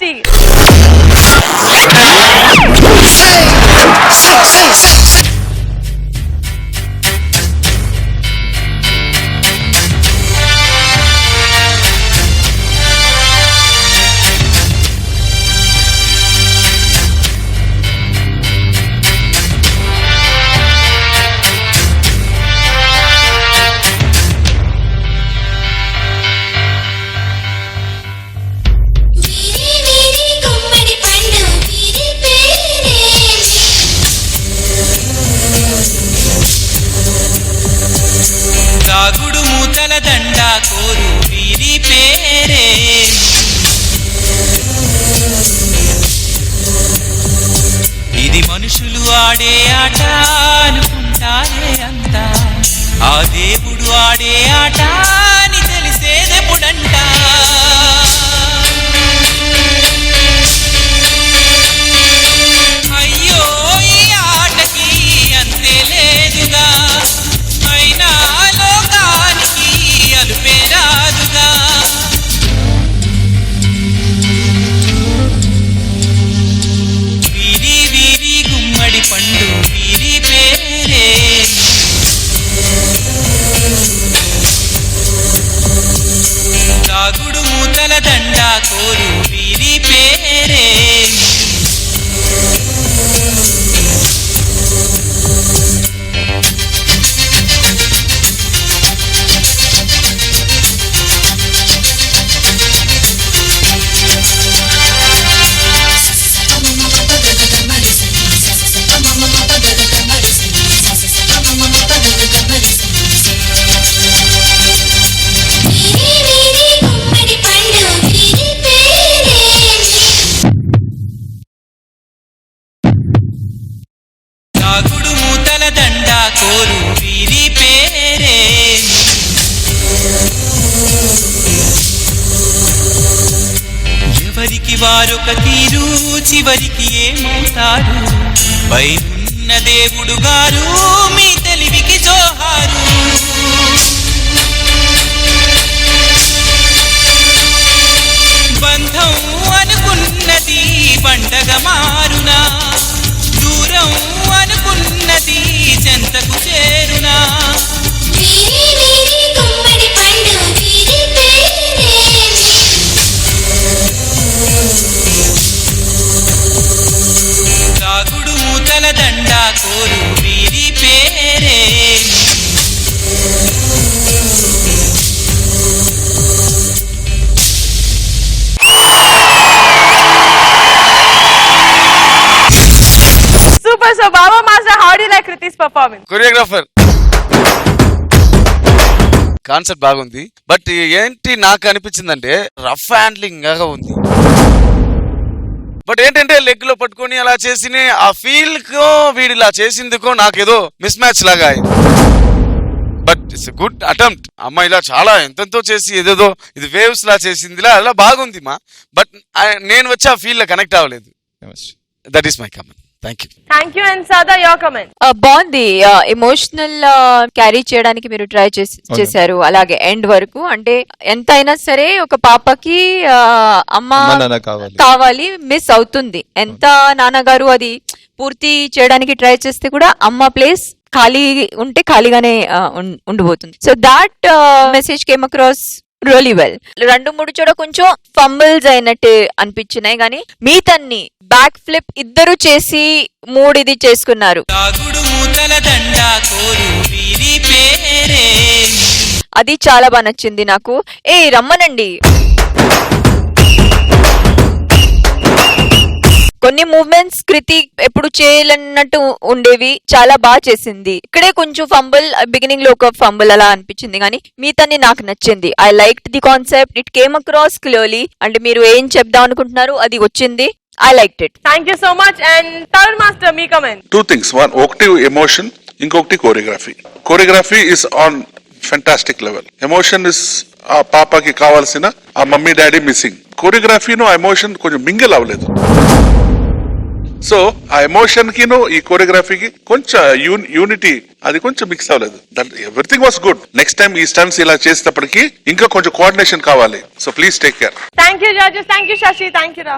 Shasti. దాగుడు మూతల దండ కోరు వీరి పేరే. ఇది మనుషులు ఆడే ఆట అనుకుంటారే అంతా, ఆ దేవుడు ఆడే ఆట అని తెలిసేదెప్పుడంట. అయ్యో ఈ ఆటకి అంతే లేదుగా, అయినా లోకానికి అలుపే రాదుగా. వీరి వీరి గుమ్మడి పండు వీరి పేరే. దాగుడు మూతల దండ కోరు వీరి పేరే. దాగుడు మూతల దండ కోరు వీరి పేరే. ఎవరికి వారొక తీరు చివరికి ఏమవుతారు, పైనున్న దేవుడు గారు మీ తెలివికి జోహారు. బంధం అనుకున్నది పండగ మారునా, దూరం అనుకున్నది చెంతకు చేరునా. దాగుడు మూతల దండ కోరు వీరి పేరే. Super. So Baba Master, how do you like Kriti's performance? Choreographer concept బాగుంది, బట్ ఏంటి నాకు అనిపించిందంటే రఫ్ హ్యాండ్లింగ్ గా ఉంది. బట్ ఏంటంటే లెగ్ లో పట్టుకొని అలా చేసిన ఆ ఫీల్ కో వీడు ఇలా చేసిందికో నాకేదో మిస్ మ్యాచ్ లాగా అయింది. But it's good attempt. అమ్మ ఇలా చాలా ఎంతెంతో చేసి ఏదేదో ఇది వేవ్స్ లా చేసిందిలా అలా బాగుంది మా. బట్ నేను వచ్చి ఆ ఫీల్ లో కనెక్ట్ అవ్వలేదు. That is my comment. Thank you. And Sada, your comment. బాగుంది. ఎమోషనల్ క్యారీ చేయడానికి మీరు ట్రై చేశారు అలాగే ఎండ్ వరకు. అంటే ఎంత అయినా సరే ఒక పాపకి అమ్మ కావాలి, మిస్ అవుతుంది. ఎంత నాన్నగారు అది పూర్తి చేయడానికి ట్రై చేస్తే కూడా అమ్మ ప్లేస్ ఖాళీ ఉంటే ఖాళీగానే ఉండిపోతుంది. So that message came across really well. 2-3 చోట కొంచెం ఫంబుల్స్ అయినట్టు అనిపించినాయి, కానీ మీతన్ని బ్యాక్ ఫ్లిప్ ఇద్దరు చేసి 3 ఇది చేసుకున్నారు. అది చాలా బాగా నచ్చింది నాకు. రమ్మనండి. కొన్ని మూవ్మెంట్స్ కృతి ఎప్పుడు చేయలేనట్టు ఉండేవి, చాలా బాగా చేసింది. ఇక్కడే కొంచెం ఫంబుల్, బిగినింగ్ లో ఒక ఫంబుల్ అలా అనిపించింది, కానీ మీతన్ని నాకు నచ్చింది. I liked the concept. It came across clearly. అంటే మీరు ఏం చెప్దాం అనుకుంటున్నారు అది వచ్చింది. I liked it. Thank you so much. And Tarun Master, me comment. 2 things. One, okti emotion, inkokti choreography. Choreography is on fantastic level. Emotion is ఆ పాపకి కావాల్సిన ఆ మమ్మీ డాడీ మిస్సింగ్. కోరియోగ్రఫీను ఆ ఎమోషన్ కొంచెం మింగిల్ అవ్వలేదు. సో ఆ emotion కిను ఈ కోరియోగ్రఫీకి కొంచెం యూనిటీ అది కొంచెం మిక్స్ అవ్వలేదు. Everything was good. Next time ఈ స్టంట్స్ ఇలా చేసేటప్పటికి ఇంకా కొంచెం కోఆర్డినేషన్ కావాలి. So please take care. Thank you judges. Thank you Shashi. Thank you Ra.